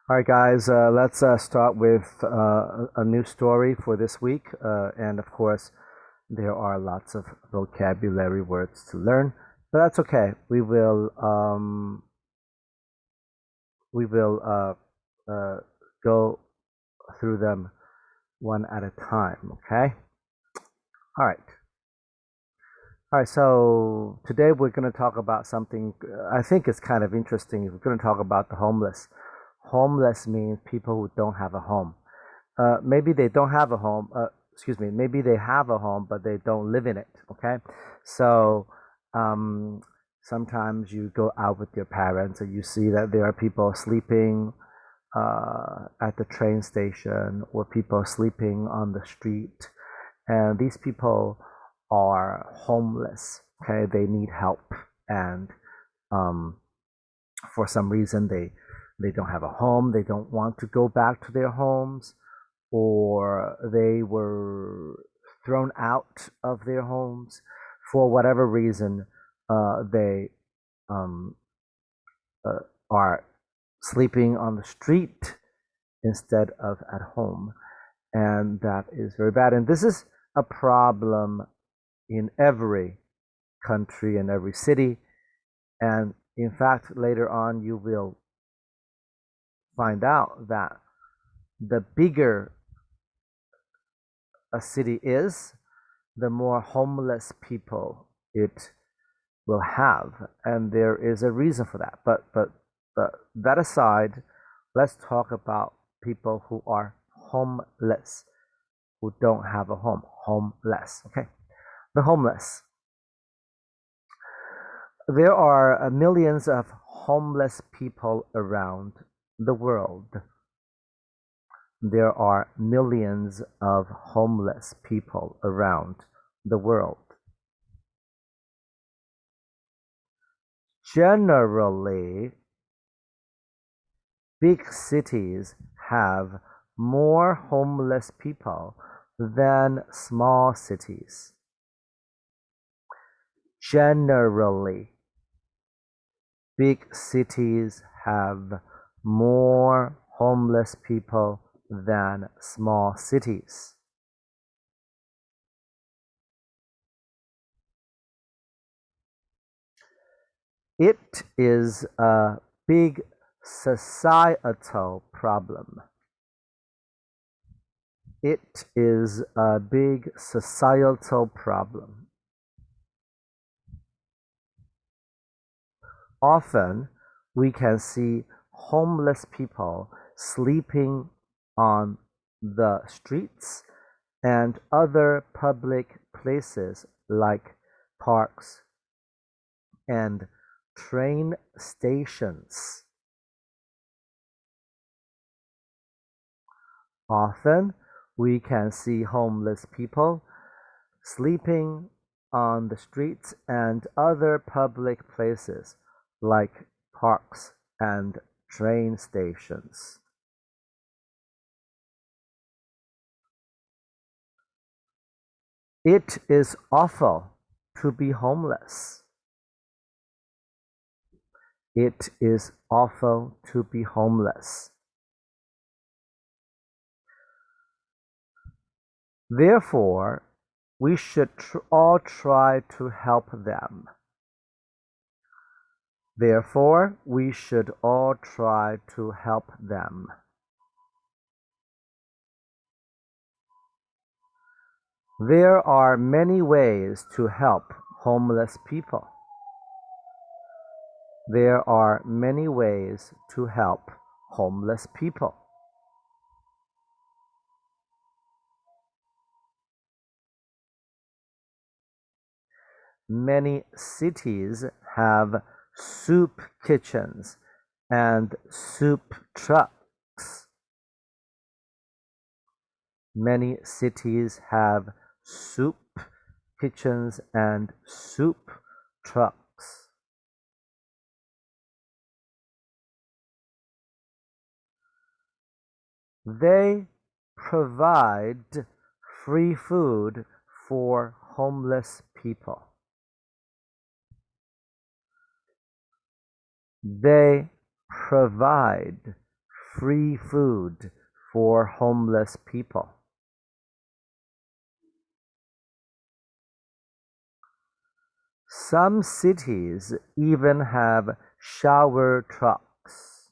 All right, guys, let's start with a new story for this week. And of course, there are lots of vocabulary words to learn, but that's okay. We will go through them one at a time. Okay. All right. All right. So today we're going to talk about something I think is kind of interesting. We're going to talk about the homeless. Homeless means people who don't have a home. Maybe they don't have a home. Excuse me. Maybe they have a home, but they don't live in it. Okay. So um, sometimes you go out with your parents and you see that there are people sleeping at the train station or people sleeping on the street. And these people are homeless. Okay. They need help. And um, for some reason, they don't have a home. They don't want to go back to their homes, or they were thrown out of their homes for whatever reason. They um, uh, are sleeping on the street instead of at home, and that is very bad. And this is a problem in every country and every city. And in fact, later on, you will find out that the bigger a city is, the more homeless people it will have, and there is a reason for that. But that aside, let's talk about people who are homeless, who don't have a home. Homeless, okay? The homeless. There are millions of homeless people around the world. There are millions of homeless people around the world. Generally, big cities have more homeless people than small cities. Generally, big cities have more homeless people than small cities. It is a big societal problem. It is a big societal problem. Often we can see homeless people sleeping on the streets and other public places like parks and train stations. Often we can see homeless people sleeping on the streets and other public places like parks and train stations. It is awful to be homeless. It is awful to be homeless. Therefore, we should all try to help them. Therefore, we should all try to help them. There are many ways to help homeless people. There are many ways to help homeless people. Many cities have soup kitchens and soup trucks. Many cities have soup kitchens and soup trucks. They provide free food for homeless people. They provide free food for homeless people. Some cities even have shower trucks.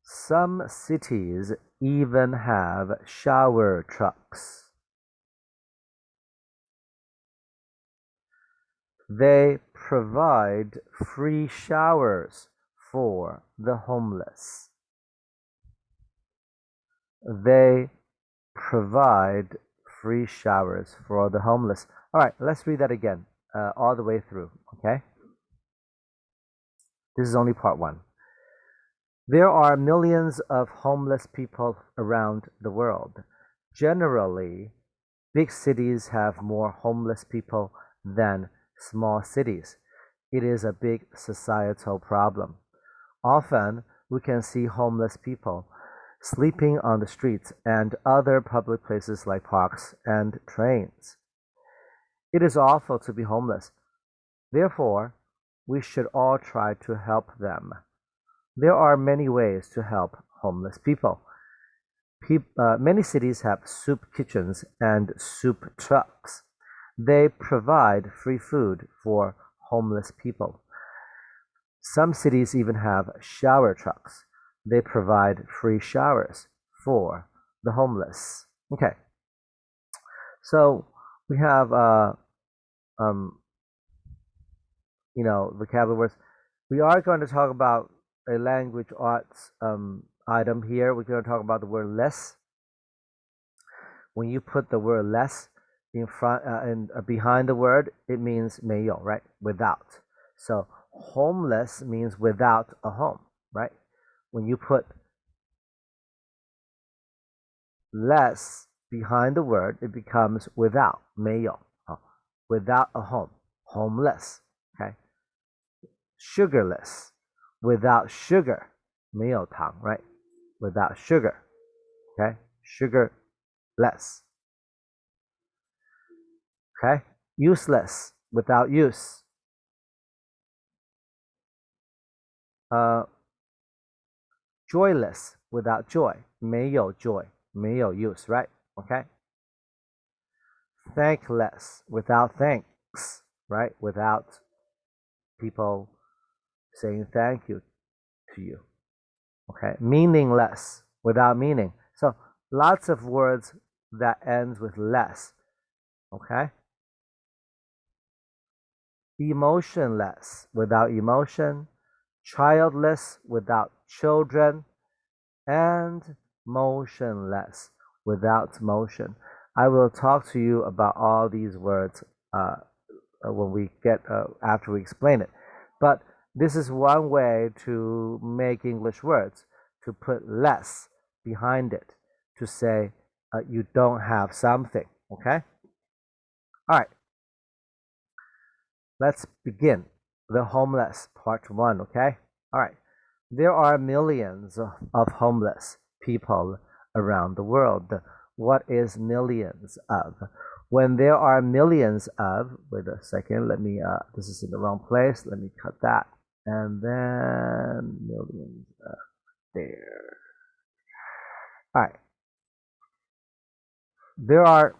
Some cities even have shower trucks. They provide free showers for the homeless. They provide free showers for the homeless. All right, let's read that again, all the way through, okay? This is only part one. There are millions of homeless people around the world. Generally, big cities have more homeless people than small cities. It is a big societal problem. Often, we can see homeless people sleeping on the streets and other public places like parks and trains. It is awful to be homeless. Therefore, we should all try to help them. There are many ways to help homeless people. Many cities have soup kitchens and soup trucks. They provide free food for homeless people. Some cities even have shower trucks. They provide free showers for the homeless. Okay, so we have um, vocabulary words. We are going to talk about a language arts item here. We're going to talk about the word less. When you put the word less in front and behind the word, it means 没有, right? Without. So homeless means without a home, right? When you put less behind the word, it becomes without, 没有, without a home, homeless, okay? Sugarless, without sugar, 没有糖, right? Without sugar, okay? Sugarless, okay? Useless, without use. Joyless, without joy, 没有 joy, 没有 use, right? Okay? Thankless, without thanks, right? Without people saying thank you to you. Okay? Meaningless, without meaning. So lots of words that ends with less. Okay? Emotionless, without emotion. Childless, without children. And motionless, without motion. I will talk to you about all these words when we get after we explain it. But this is one way to make English words, to put less behind it, to say you don't have something. Okay? All right. Let's begin the homeless part one. Okay? All right. There are millions of homeless people around the world. What is millions of? When there are millions of, wait a second, let me, this is in the wrong place. Let me cut that. And then millions there. All right. There are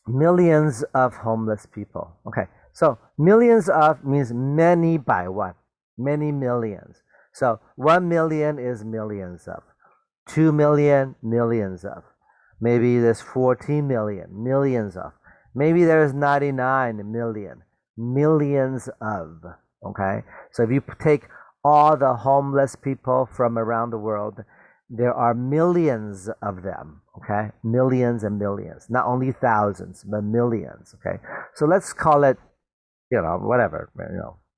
millions of homeless people. Okay. So millions of means many by one, many millions. So 1 million is millions of. 2 million, millions of. Maybe there's 14 million, millions of. Maybe there's 99 million, millions of. Okay? So if you take all the homeless people from around the world, there are millions of them. Okay? Millions and millions. Not only thousands, but millions. Okay? So let's call it, whatever,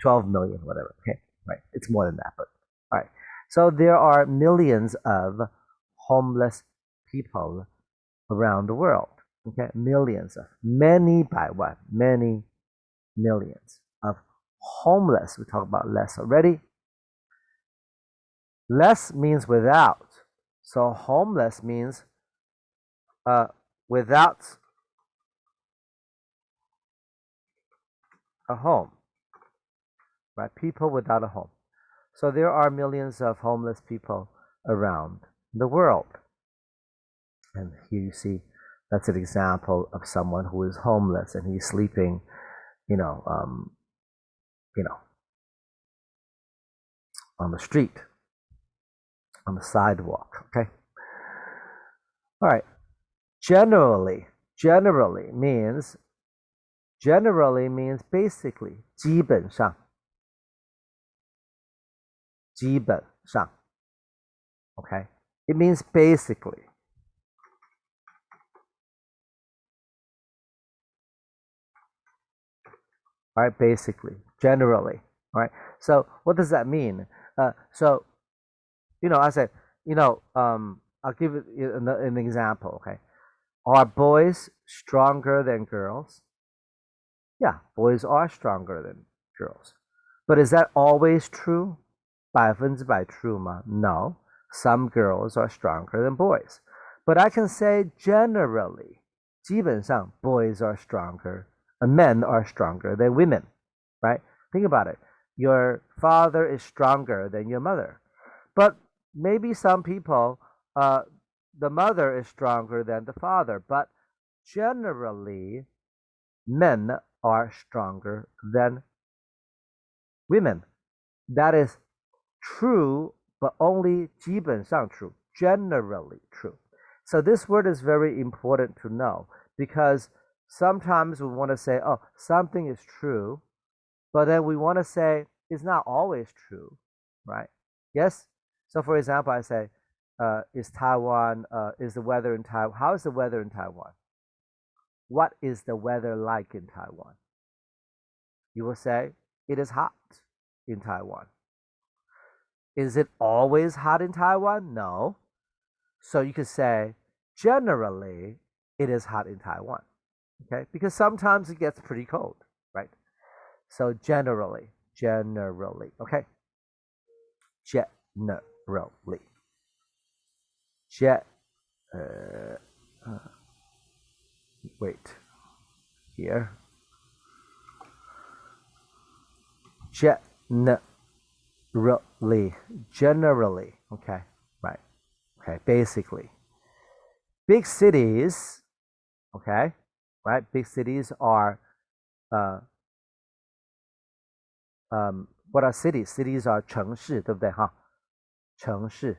12 million, whatever. Okay? Right? It's more than that, but all right. So there are millions of homeless people around the world. Okay, millions of, many by what? Many millions of homeless. We talked about less already. Less means without. So homeless means without a home. Right? People without a home. So there are millions of homeless people around the world. And here you see that's an example of someone who is homeless and he's sleeping, you know, um, you know, on the street, on the sidewalk. Okay. All right. Generally, generally means basically 基本上 okay, it means basically. All right, basically, generally. All right. So what does that mean? So I said, I'll give it an example. Okay, are boys stronger than girls? Yeah, boys are stronger than girls. But is that always true? 100% true 吗? No. Some girls are stronger than boys. But I can say generally, 基本上 boys are stronger, and men are stronger than women, right? Think about it. Your father is stronger than your mother. But maybe some people, the mother is stronger than the father. But generally, men are stronger than women. That is true, but only 基本上 true, generally true. So this word is very important to know because sometimes we want to say, oh, something is true, but then we want to say it's not always true, right? Yes? So for example, I say, is the weather in Taiwan, how is the weather in Taiwan? What is the weather like in Taiwan? You will say, it is hot in Taiwan. Is it always hot in Taiwan? No. So you could say, generally, it is hot in Taiwan. Okay? Because sometimes it gets pretty cold, right? So generally. Okay? Generally. Wait. Here. Generally. Okay. Right. Okay. Basically. Big cities. Okay. Right. Big cities are what are cities? Cities are 城市，对不对哈？城市。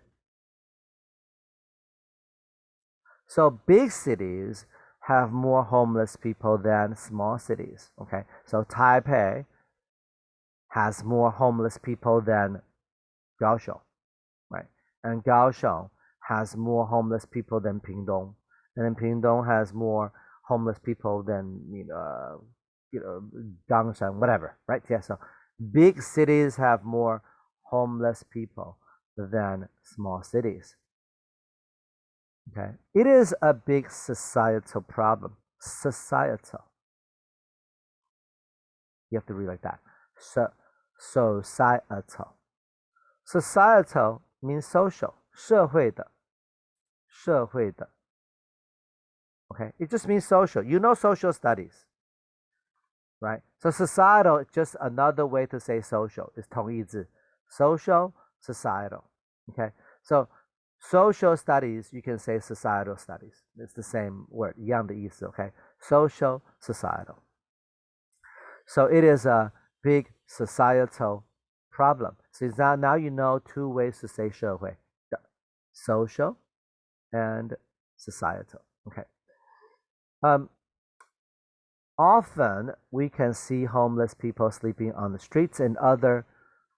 So big cities have more homeless people than small cities. Okay. So Taipei has more homeless people than Kaohsiung, right? And Kaohsiung has more homeless people than Pingdong, and then Pingdong has more homeless people than Gangshan, whatever, right? Yeah. So big cities have more homeless people than small cities. Okay, it is a big societal problem. Societal. You have to read like that. Societal. Societal means social. 社会的. Okay, it just means social. You know social studies, right? So societal is just another way to say social. It's 同义字. Social, societal. Okay, so social studies, you can say societal studies. It's the same word, 一样的意思, okay? Social, societal. So it is a big societal problem. So now you know two ways to say 社会, social and societal. Okay. Often we can see homeless people sleeping on the streets and other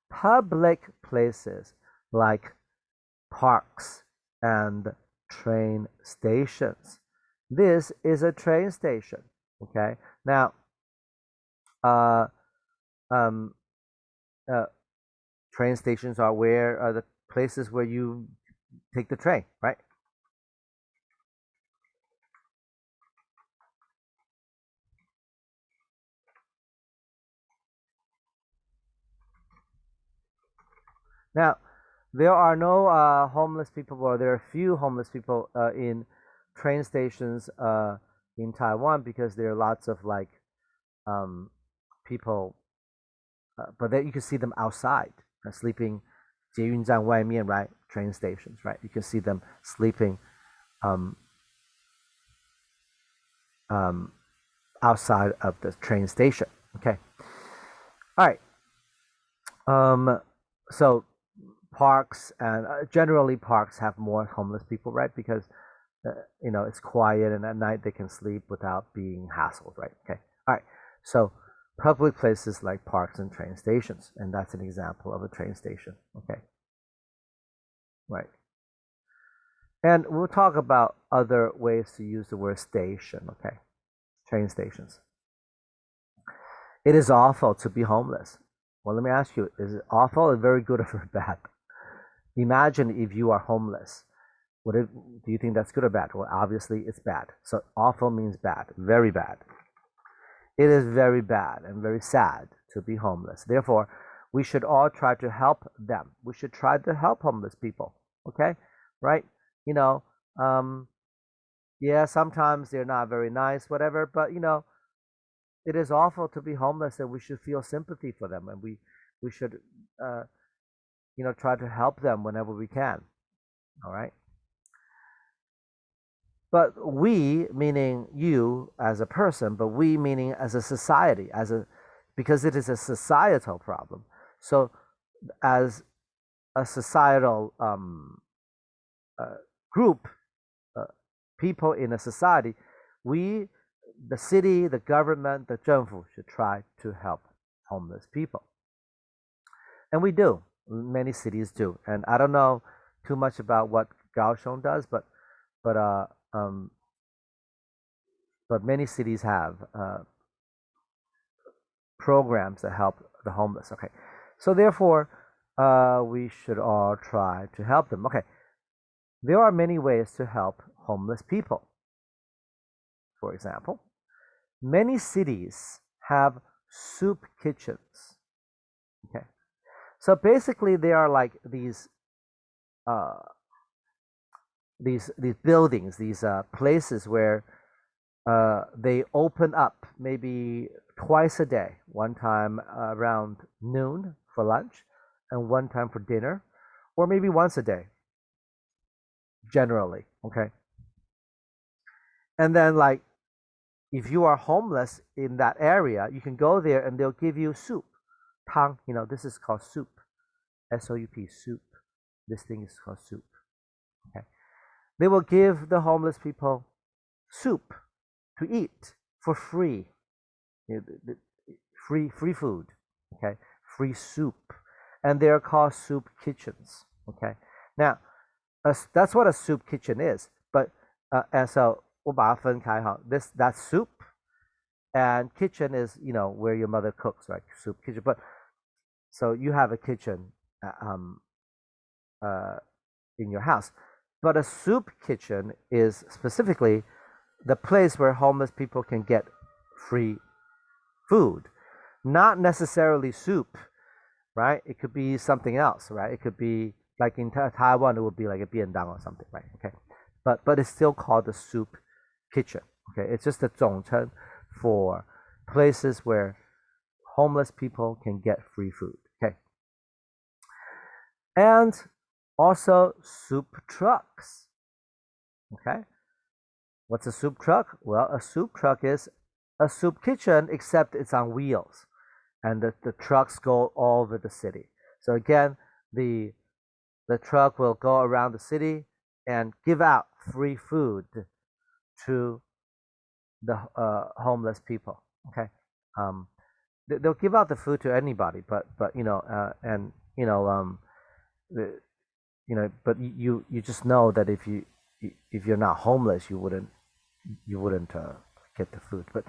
public places like parks and train stations. This is a train station. Okay. Now, train stations are the places where you take the train, right? Now, there are no homeless people, or there are few homeless people in train stations in Taiwan because there are lots of people, but then you can see them outside. sleeping 捷运站外面, right? Train stations, right? You can see them sleeping um, um, outside of the train station. Okay. All right. So parks and generally parks have more homeless people, right? Because it's quiet and at night they can sleep without being hassled, right? Okay. All right. So public places like parks and train stations, and that's an example of a train station. Okay. Right. And we'll talk about other ways to use the word station. Okay. Train stations. It is awful to be homeless. Well, let me ask you, is it awful or very good or very bad? Imagine if you are homeless. Do you think that's good or bad? Well, obviously it's bad. So awful means bad, very bad. It is very bad and very sad to be homeless. Therefore, we should all try to help them. We should try to help homeless people. Okay? Right? You know, yeah, sometimes they're not very nice, whatever, but it is awful to be homeless and we should feel sympathy for them and we should try to help them whenever we can. All right? But we, meaning you as a person, but we meaning as a society, because it is a societal problem. So, as a societal group, uh, people in a society, we, the city, the government, the 政府 should try to help homeless people. And we do. Many cities do. And I don't know too much about what Kaohsiung does, but many cities have programs that help the homeless. Okay, so therefore, we should all try to help them. Okay, there are many ways to help homeless people. For example, many cities have soup kitchens. Okay, so basically, they are like uh, these buildings, these places where they open up maybe twice a day, one time around noon for lunch and one time for dinner, or maybe once a day, generally. Okay. And then, like, if you are homeless in that area, you can go there and they'll give you soup. Tang, this is called soup. SOUP, soup. This thing is called soup. Okay. They will give the homeless people soup to eat for free. Free food, okay, free soup, and they're called soup kitchens. Okay, now that's what a soup kitchen is. But and so 我把它分开哈. That's soup, and kitchen is where your mother cooks, right? Soup kitchen. But so you have a kitchen uh, in your house, but a soup kitchen is specifically the place where homeless people can get free food, not necessarily soup, right? It could be something else, right? It could be like in Taiwan, it would be like a biandang or something, right? Okay, but it's still called the soup kitchen. Okay, it's just a 总称 for places where homeless people can get free food. Okay, and also soup trucks. Okay, what's a soup truck? Well, a soup truck is a soup kitchen, except it's on wheels, and the trucks go all over the city. So again, the truck will go around the city and give out free food to the homeless people. Okay, they'll give out the food to anybody, but and the, but you just know that if you're not homeless, you wouldn't get the food. But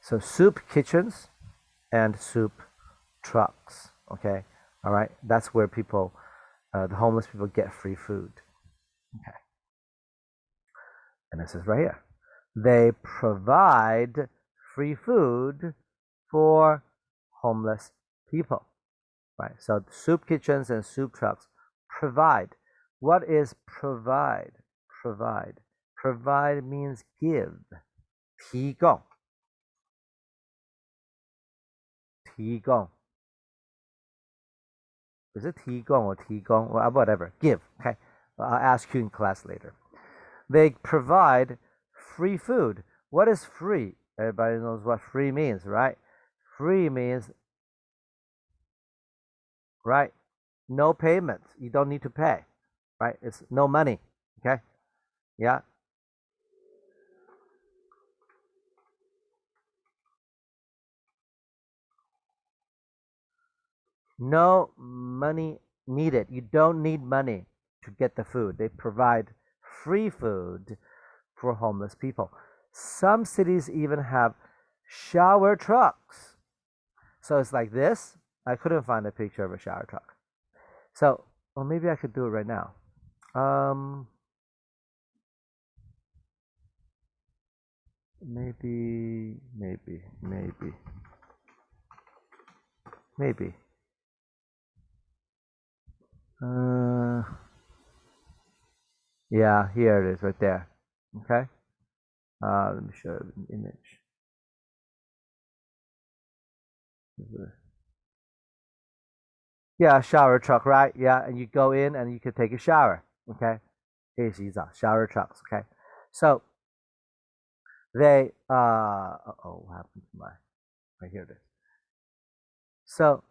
so soup kitchens and soup trucks. Okay, all right, that's where people, the homeless people, get free food. Okay, and this is right here. They provide free food for homeless people. Right. So soup kitchens and soup trucks provide. What is provide? Provide. Provide means give. 提供. 提供. Is it 提供 or 提供? Well, whatever. Give. Okay. I'll ask you in class later. They provide free food. What is free? Everybody knows what free means, right? Free means, right? No payment. You don't need to pay, right? It's no money. Okay. Yeah. No money needed. You don't need money to get the food. They provide free food for homeless people. Some cities even have shower trucks. So it's like this. I couldn't find a picture of a shower truck. So, well, maybe I could do it right now. Um, maybe. Uh, yeah, here it is right there. Okay. Let me show you an image. Yeah, shower truck, right? Yeah, and you go in and you can take a shower. Okay. Shower trucks. Okay. So they what happened to my right here it is. So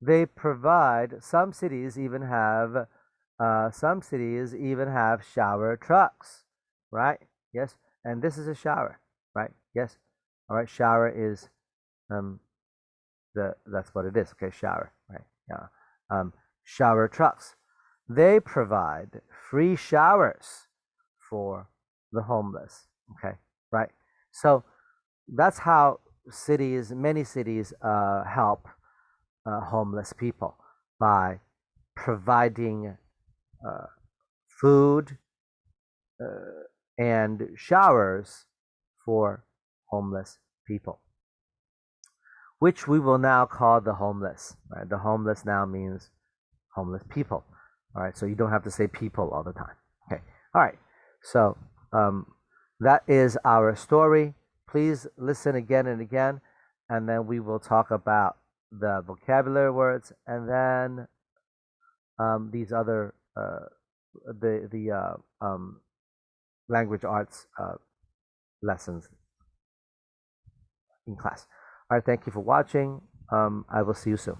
they provide some cities even have shower trucks, right? Yes, and this is a shower, right? Yes. All right, shower is um that's what it is. Okay, shower, right? Yeah. Shower trucks. They provide free showers for the homeless. Okay, right? So that's how many cities, help homeless people by providing uh, food and showers for homeless people, which we will now call the homeless. Right? The homeless now means homeless people. All right, so you don't have to say people all the time. Okay, all right. So that is our story. Please listen again and again, and then we will talk about the vocabulary words, and then these other the language arts lessons in class. All right, thank you for watching. I will see you soon.